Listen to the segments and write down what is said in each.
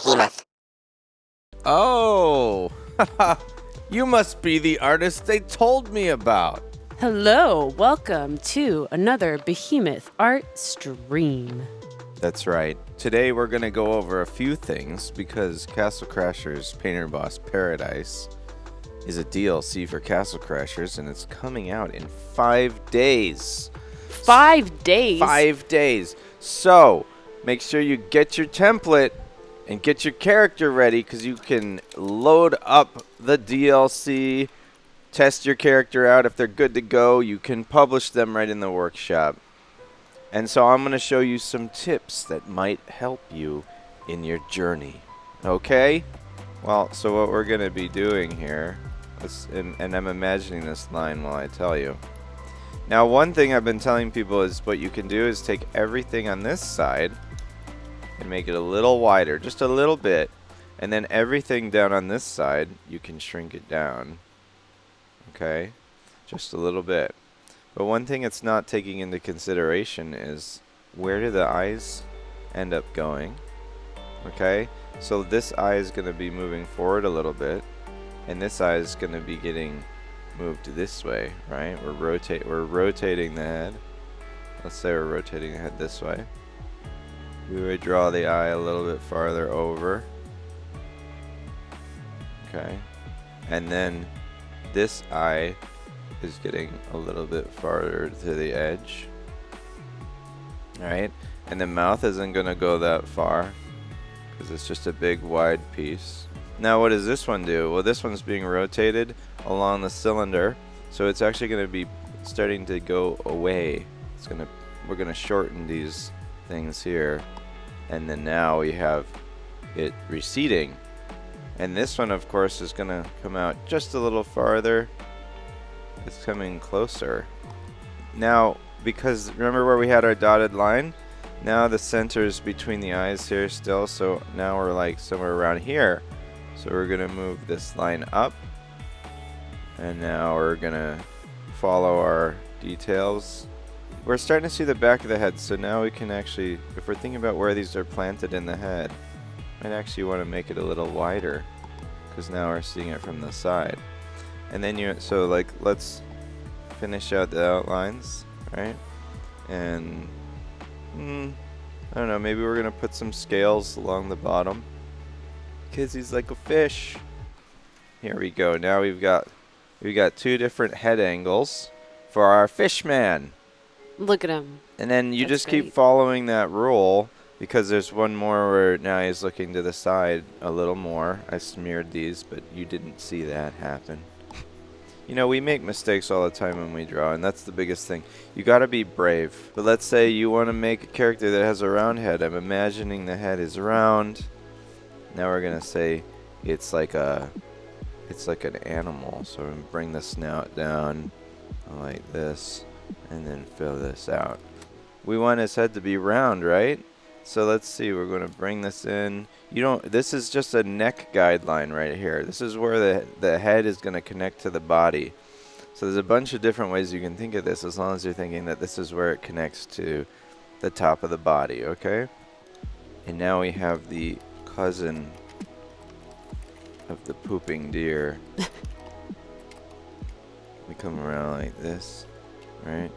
Behemoth. Oh, you must be the artist they told me about. Hello, welcome to another Behemoth art stream. That's right. Today we're going to go over a few things because Castle Crashers Painter Boss Paradise is a DLC for Castle Crashers and it's coming out in 5 days. 5 days? 5 days. So, make sure you get your template and get your character ready because you can load up the DLC, test your character out. If they're good to go, you can publish them right in the workshop. And so I'm going to show you some tips that might help you in your journey. Okay? Well, so what we're going to be doing here, and I'm imagining this line while I tell you. Now, one thing I've been telling people is what you can do is take everything on this side and make it a little wider, just a little bit. And then everything down on this side, you can shrink it down. Okay? Just a little bit. But one thing it's not taking into consideration is where do the eyes end up going? Okay? So this eye is going to be moving forward a little bit. And this eye is going to be getting moved this way, right? We're rotating the head. Let's say we're rotating the head this way. We would draw the eye a little bit farther over. Okay. And then this eye is getting a little bit farther to the edge. Alright. And the mouth isn't going to go that far because it's just a big wide piece. Now what does this one do? Well, this one's being rotated along the cylinder, so it's actually going to be starting to go away. We're going to shorten these things here, and then now we have it receding. And this one, of course, is going to come out just a little farther. It's coming closer. Now, because remember where we had our dotted line? Now the center is between the eyes here still, so now we're like somewhere around here. So we're going to move this line up. And now we're going to follow our details. We're starting to see the back of the head, so now we can actually, if we're thinking about where these are planted in the head, might actually want to make it a little wider, because now we're seeing it from the side. And then so like, let's finish out the outlines, right? And I don't know, maybe we're gonna put some scales along the bottom, because he's like a fish. Here we go. Now we've got two different head angles for our fishman. Look at him. And then you That's just great. keep following that rule, because there's one more where now he's looking to the side a little more. I smeared these, but you didn't see that happen. You know, we make mistakes all the time when we draw, and that's the biggest thing. You gotta be brave. But let's say you want to make a character that has a round head. I'm imagining the head is round. Now we're gonna say it's like an animal. So we're gonna bring the snout down like this, and then fill this out. We want his head to be round, right? So let's see, we're going to bring this in. This is just a neck guideline right here. This is where the head is going to connect to the body. So there's a bunch of different ways you can think of this, as long as you're thinking that this is where it connects to the top of the body, okay? And now we have the cousin of the pooping deer. We come around like this, right?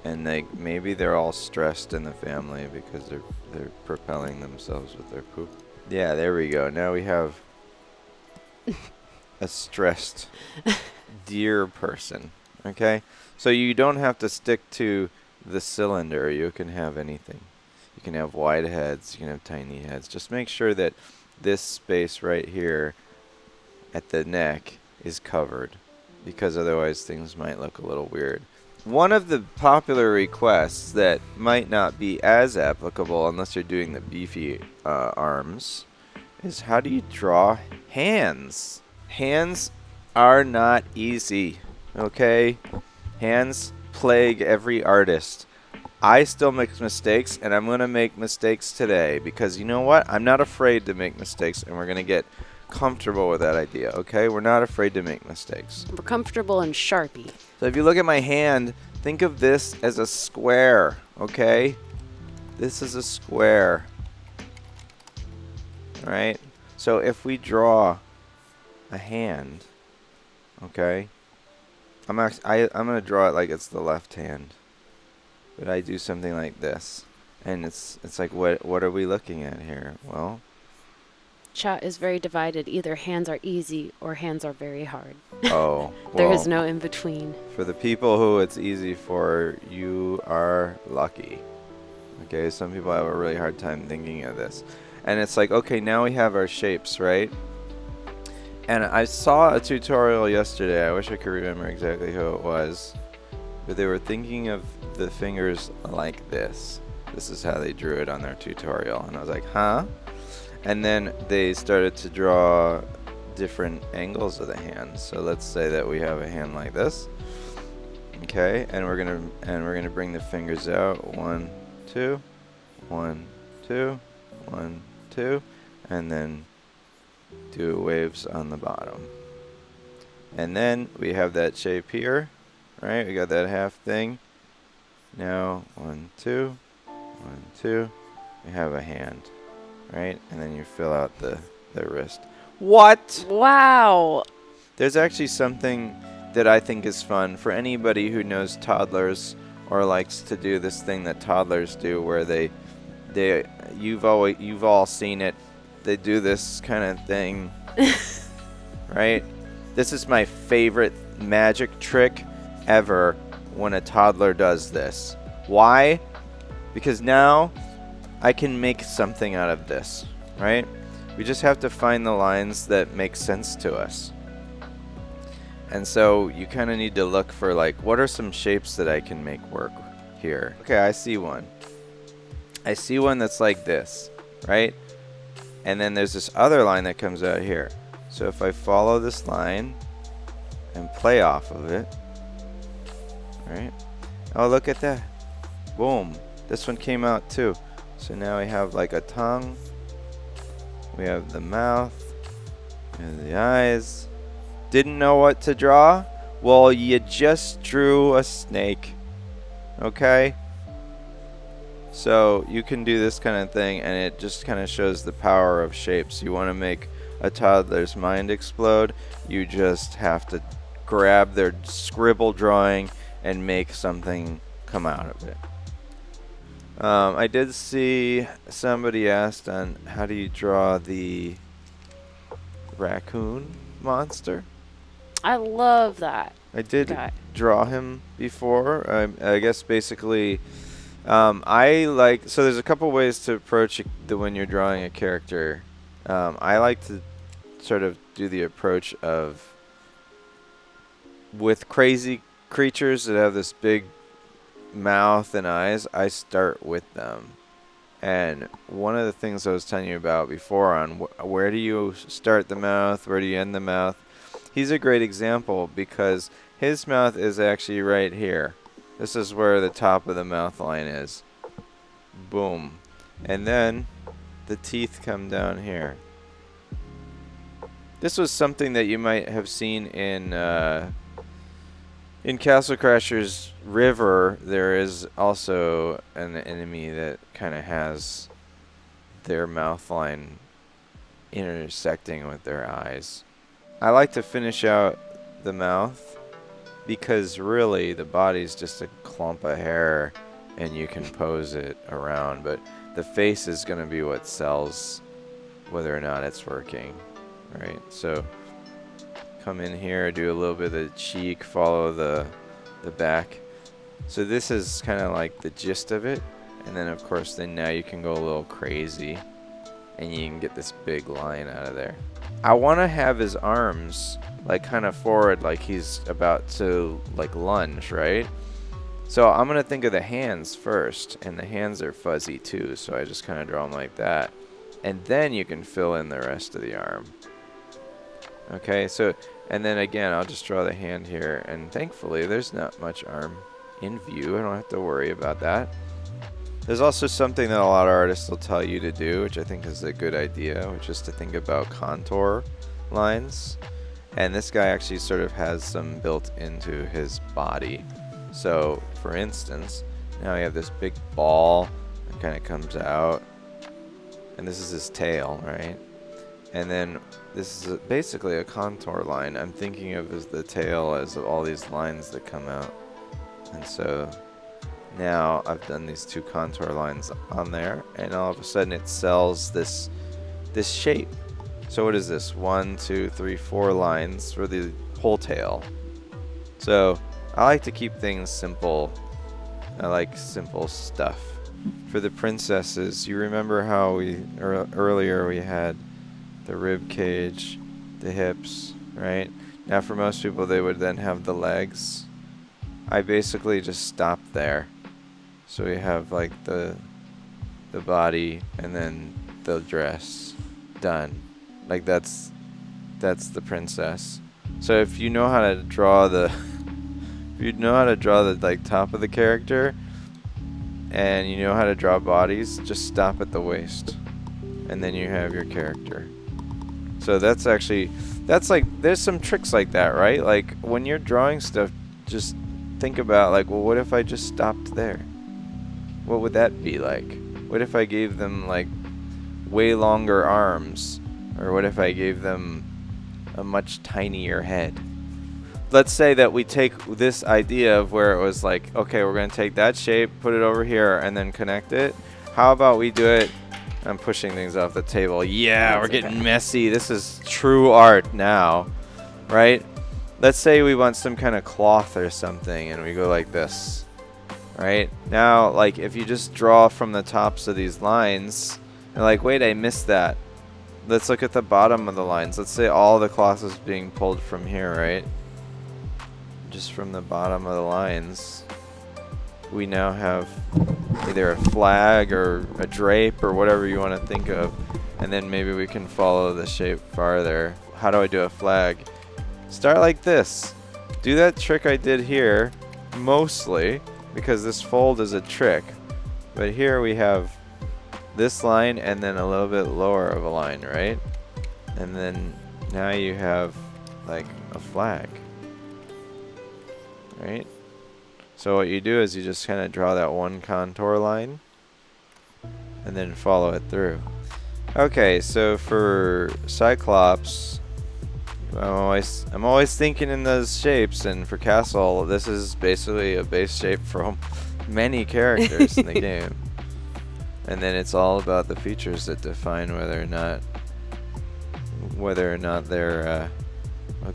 And maybe they're all stressed in the family because they're propelling themselves with their poop. Yeah, there we go. Now we have a stressed deer person. Okay? So you don't have to stick to the cylinder. You can have anything. You can have wide heads, you can have tiny heads. Just make sure that this space right here at the neck is covered, because otherwise things might look a little weird. One of the popular requests that might not be as applicable unless you're doing the beefy arms is, how do you draw hands? Hands are not easy, okay? Hands plague every artist. I still make mistakes, and I'm going to make mistakes today because you know what? I'm not afraid to make mistakes, and we're going to get comfortable with that idea, okay? We're not afraid to make mistakes. We're comfortable in Sharpie. So if you look at my hand, think of this as a square, okay? This is a square. right? So if we draw a hand, okay, I'm gonna draw it like it's the left hand, but I do something like this, and it's like what are we looking at here? Well, Chat is very divided. Either hands are easy or hands are very hard. oh, There well, is no in between. for the people who it's easy for, you are lucky. Okay, some people have a really hard time thinking of this. And it's like, okay, now we have our shapes, right? And I saw a tutorial yesterday. I wish I could remember exactly who it was. But they were thinking of the fingers like this. This is how they drew it on their tutorial. And I was like, huh? And then they started to draw different angles of the hand. So let's say that we have a hand like this. Okay, and we're gonna bring the fingers out. 1, 2, 1, 2, 1, 2, and then do waves on the bottom. And then we have that shape here, right? We got that half thing. Now 1, 2, 1, 2. We have a hand, right? And then you fill out the wrist. What? Wow. There's actually something that I think is fun for anybody who knows toddlers or likes to do this thing that toddlers do, where you've all seen it. They do this kind of thing, right? This is my favorite magic trick ever when a toddler does this. Why? Because now I can make something out of this, right? We just have to find the lines that make sense to us. And so you kind of need to look for, like, what are some shapes that I can make work here? Okay, I see one. I see one that's like this, right? And then there's this other line that comes out here. So if I follow this line and play off of it, right? Oh, look at that. Boom. This one came out too. So now we have like a tongue. We have the mouth. We have the eyes. Didn't know what to draw? Well, you just drew a snake. Okay? So you can do this kind of thing, and it just kind of shows the power of shapes. You want to make a toddler's mind explode, you just have to grab their scribble drawing and make something come out of it. I did see somebody asked on how do you draw the raccoon monster. I love that. I did guy. draw him before. I guess basically, I like, so there's a couple ways to approach when you're drawing a character. I like to sort of do the approach of, with crazy creatures that have this big mouth and eyes, I start with them. And one of the things I was telling you about before on where do you start the mouth, where do you end the mouth, he's a great example because his mouth is actually right here. This is where the top of the mouth line is. Boom. And then the teeth come down here. This was something that you might have seen in Castle Crasher's River. There is also an enemy that kind of has their mouth line intersecting with their eyes. I like to finish out the mouth because really the body's just a clump of hair and you can pose it around, but the face is going to be what sells whether or not it's working, right? So come in here, do a little bit of the cheek, follow the back. So this is kind of like the gist of it, and then of course then now you can go a little crazy and you can get this big line out of there. I want to have his arms like kind of forward, like he's about to like lunge, right? So I'm going to think of the hands first, and the hands are fuzzy too, so I just kind of draw them like that. And then you can fill in the rest of the arm. Okay, so, and then again, I'll just draw the hand here, and thankfully there's not much arm in view. I don't have to worry about that. There's also something that a lot of artists will tell you to do, which I think is a good idea, which is to think about contour lines. And this guy actually sort of has some built into his body. So, for instance, now we have this big ball that kind of comes out. And this is his tail, right? And then this is basically a contour line. I'm thinking of as the tail as of all these lines that come out. And so now I've done these 2 contour lines on there, and all of a sudden it sells this shape. So what is this? 1, 2, 3, 4 lines for the whole tail. So I like to keep things simple. I like simple stuff. For the princesses, you remember how earlier we had the rib cage, the hips, right? Now for most people they would then have the legs. I basically just stop there. So we have like the body and then the dress done. Like that's the princess. So if you know how to draw the like top of the character and you know how to draw bodies, just stop at the waist and then you have your character. So that's like there's some tricks like that, right? Like when you're drawing stuff, just think about like, well, what if I just stopped there? What would that be like? What if I gave them like way longer arms? Or what if I gave them a much tinier head? Let's say that we take this idea of where it was like, okay, we're going to take that shape, put it over here, and then connect it. How about we do it? I'm pushing things off the table. Yeah, we're getting messy. This is true art now, right? Let's say we want some kind of cloth or something, and we go like this, right? Now, like, if you just draw from the tops of these lines, you're like, wait, I missed that. Let's look at the bottom of the lines. Let's say all the cloth is being pulled from here, right? Just from the bottom of the lines. We now have either a flag or a drape or whatever you want to think of. And then maybe we can follow the shape farther. How do I do a flag? Start like this. Do that trick I did here, mostly, because this fold is a trick. But here we have this line and then a little bit lower of a line, right? And then now you have like a flag, right? So what you do is you just kind of draw that one contour line and then follow it through. Okay, so for Cyclops, I'm always thinking in those shapes, and for Castle, this is basically a base shape for many characters in the game. And then it's all about the features that define whether or not they're a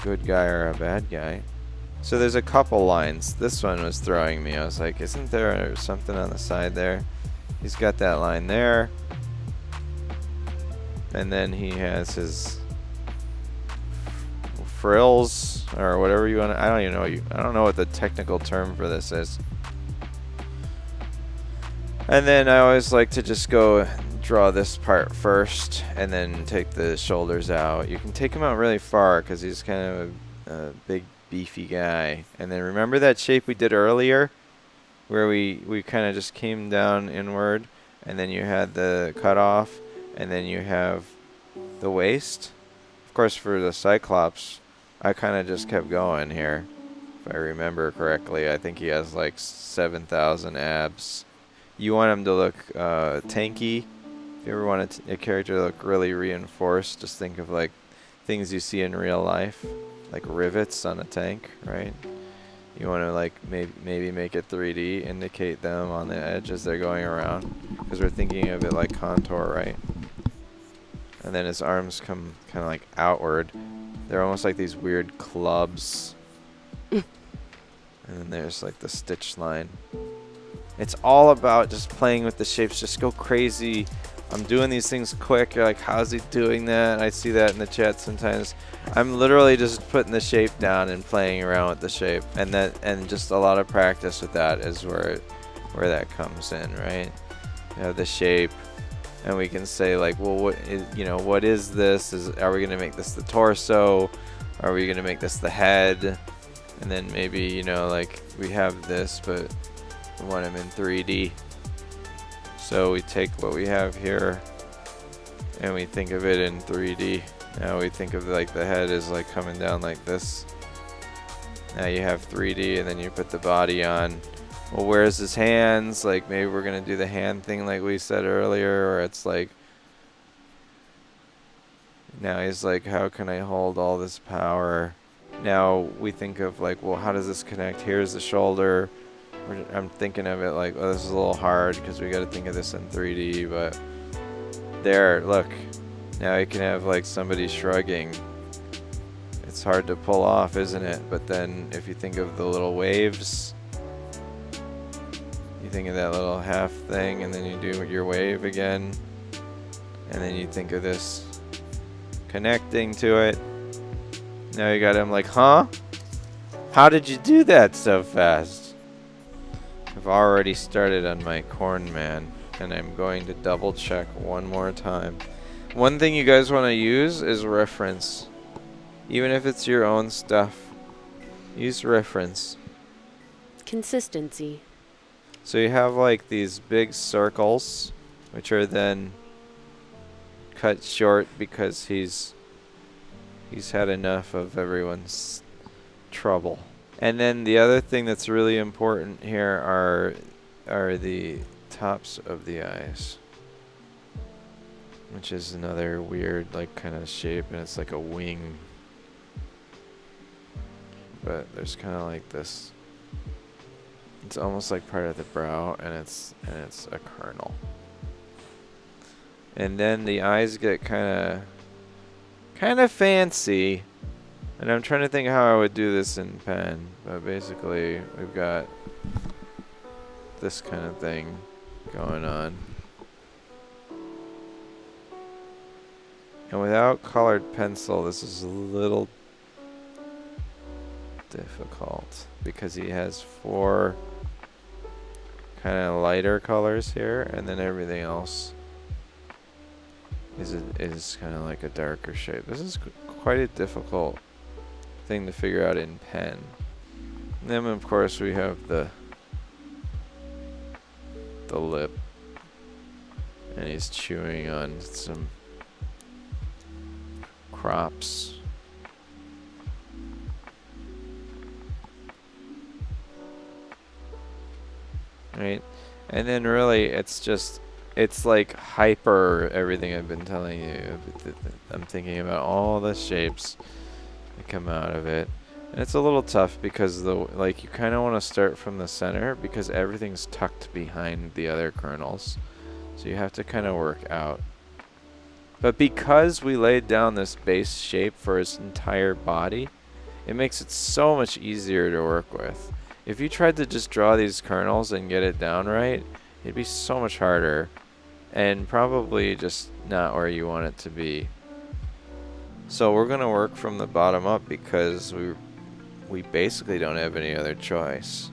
good guy or a bad guy. So there's a couple lines. This one was throwing me. I was like, isn't there something on the side there? He's got that line there. And then he has his frills or whatever you want to, I don't know what the technical term for this is. And then I always like to just go draw this part first and then take the shoulders out. You can take him out really far because he's kind of a big beefy guy. And then remember that shape we did earlier where we kind of just came down inward and then you had the cutoff and then you have the waist. Of course, for the Cyclops, I kind of just kept going here. If I remember correctly, I think he has like 7,000 abs. You want him to look tanky. If you ever want a character to look really reinforced, just think of like things you see in real life, like rivets on a tank, right? You want to like maybe make it 3D, indicate them on the edge as they're going around, because we're thinking of it like contour, right? And then his arms come kind of like outward. They're almost like these weird clubs. And then there's like the stitch line. It's all about just playing with the shapes. Just go crazy. I'm doing these things quick. You're like, how's he doing that? I see that in the chat sometimes. I'm literally just putting the shape down and playing around with the shape. And just a lot of practice with that is where that comes in, right? You have the shape. And we can say like, well, what is this? Are we gonna make this the torso? Are we gonna make this the head? And then maybe, like we have this, but we want him in 3D. So we take what we have here and we think of it in 3D. Now we think of like the head is like coming down like this. Now you have 3D and then you put the body on. Well, where's his hands? Like maybe we're gonna do the hand thing like we said earlier, or it's like, Now he's like, how can I hold all this power? Now we think of like, well, how does this connect? Here's the shoulder. I'm thinking of it like, oh, this is a little hard because we got to think of this in 3D, but there, look. Now you can have like somebody shrugging. It's hard to pull off, isn't it? But then if you think of the little waves, you think of that little half thing, and then you do your wave again, and then you think of this connecting to it. Now you got him like, huh? How did you do that so fast? I've already started on my corn man, and I'm going to double check one more time. One thing you guys want to use is reference. Even if it's your own stuff, use reference. Consistency. So you have like these big circles, which are then cut short because he's had enough of everyone's trouble. And then the other thing that's really important here are the tops of the eyes, which is another weird like kind of shape, and it's like a wing, but there's kind of like this. It's almost like part of the brow, and it's a kernel. And then the eyes get kind of fancy, and I'm trying to think how I would do this in pen, but basically we've got this kind of thing going on. And without colored pencil, this is a little difficult because he has 4 kind of lighter colors here, and then everything else is kind of like a darker shape. This is quite a difficult thing to figure out in pen. And then of course we have the lip, and he's chewing on some crops. Right? And then really it's like hyper everything I've been telling you. I'm thinking about all the shapes that come out of it. And it's a little tough because you kind of want to start from the center because everything's tucked behind the other kernels. So you have to kind of work out. But because we laid down this base shape for his entire body, it makes it so much easier to work with. If you tried to just draw these kernels and get it down right, it'd be so much harder and probably just not where you want it to be. So we're going to work from the bottom up because we basically don't have any other choice.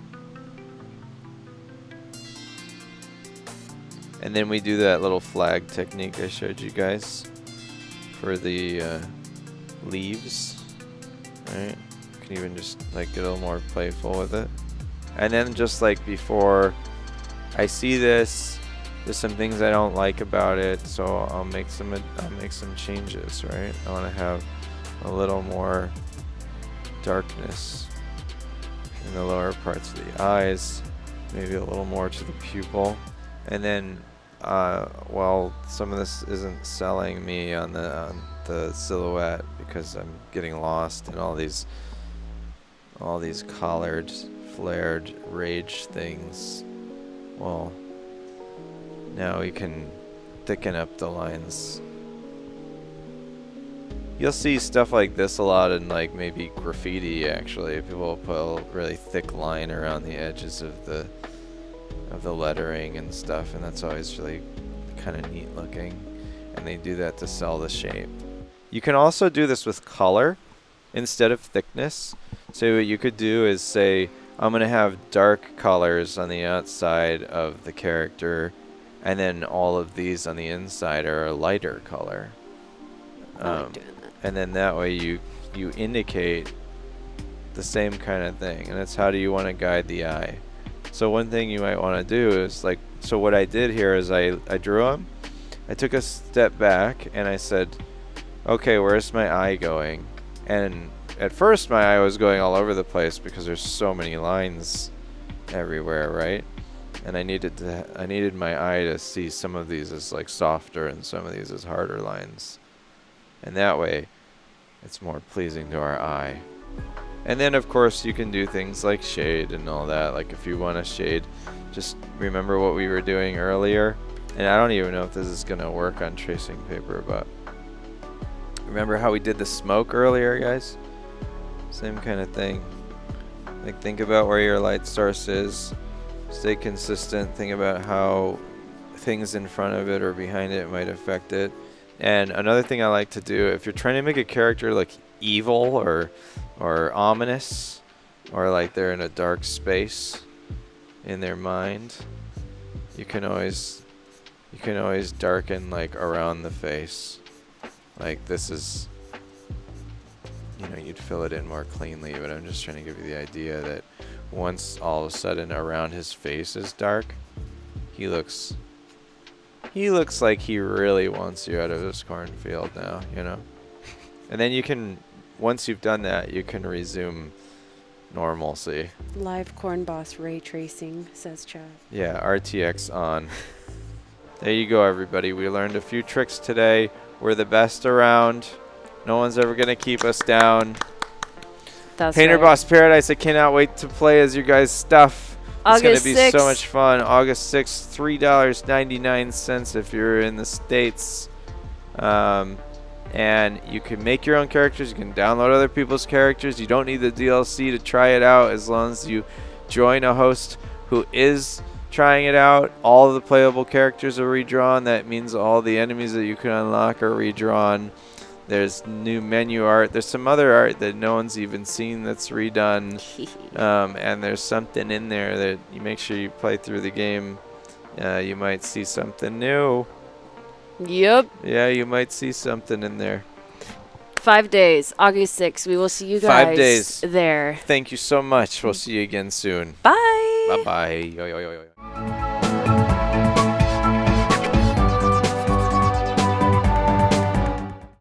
And then we do that little flag technique I showed you guys for the leaves, right? You can even just like get a little more playful with it. And then just like before, I see this, there's some things I don't like about it, so I'll make some changes, right? I want to have a little more darkness in the lower parts of the eyes, maybe a little more to the pupil. And then well, some of this isn't selling me on the silhouette because I'm getting lost in all these collared, flared rage things. Well, now we can thicken up the lines. You'll see stuff like this a lot in like maybe graffiti actually. People will put a really thick line around the edges of the lettering and stuff, and that's always really kind of neat looking. And they do that to sell the shape. You can also do this with color instead of thickness. So what you could do is say, I'm going to have dark colors on the outside of the character, and then all of these on the inside are a lighter color. I like doing that. And then that way you indicate the same kind of thing. And it's how do you want to guide the eye. So one thing you might want to do is like, so what I did here is I drew him. I took a step back and I said, okay, where's my eye going? And at first my eye was going all over the place because there's so many lines everywhere, right? And I needed my eye to see some of these as like softer and some of these as harder lines. And that way, it's more pleasing to our eye. And then, of course, you can do things like shade and all that. Like if you want to shade, just remember what we were doing earlier. And I don't even know if this is going to work on tracing paper, but remember how we did the smoke earlier, guys? Same kind of thing. Like think about where your light source is. Stay consistent. Think about how things in front of it or behind it might affect it. And another thing I like to do, if you're trying to make a character look evil or ominous, or like they're in a dark space in their mind, you can always darken like around the face. Like this is, you know, you'd fill it in more cleanly, but I'm just trying to give you the idea that once all of a sudden around his face is dark, he looks like he really wants you out of this cornfield now, you know? And then you can, once you've done that, you can resume normalcy. Live corn boss ray tracing, says Chad. Yeah, RTX on. There you go, everybody. We learned a few tricks today. We're the best around. No one's ever going to keep us down. That's Painter right. Boss Paradise, I cannot wait to play as you guys' stuff. It's going to August be 6th. so much fun. August 6th, $3.99 if you're in the States. And you can make your own characters. You can download other people's characters. You don't need the DLC to try it out as long as you join a host who is trying it out. All of the playable characters are redrawn. That means all the enemies that you can unlock are redrawn. There's new menu art. There's some other art that no one's even seen that's redone. And there's something in there that you make sure you play through the game. You might see something new. Yep. Yeah, you might see something in there. 5 days, August 6th. We will see you guys 5 days. there. Thank you so much. We'll see you again soon. Bye. Bye-bye. Yo, yo, yo, yo.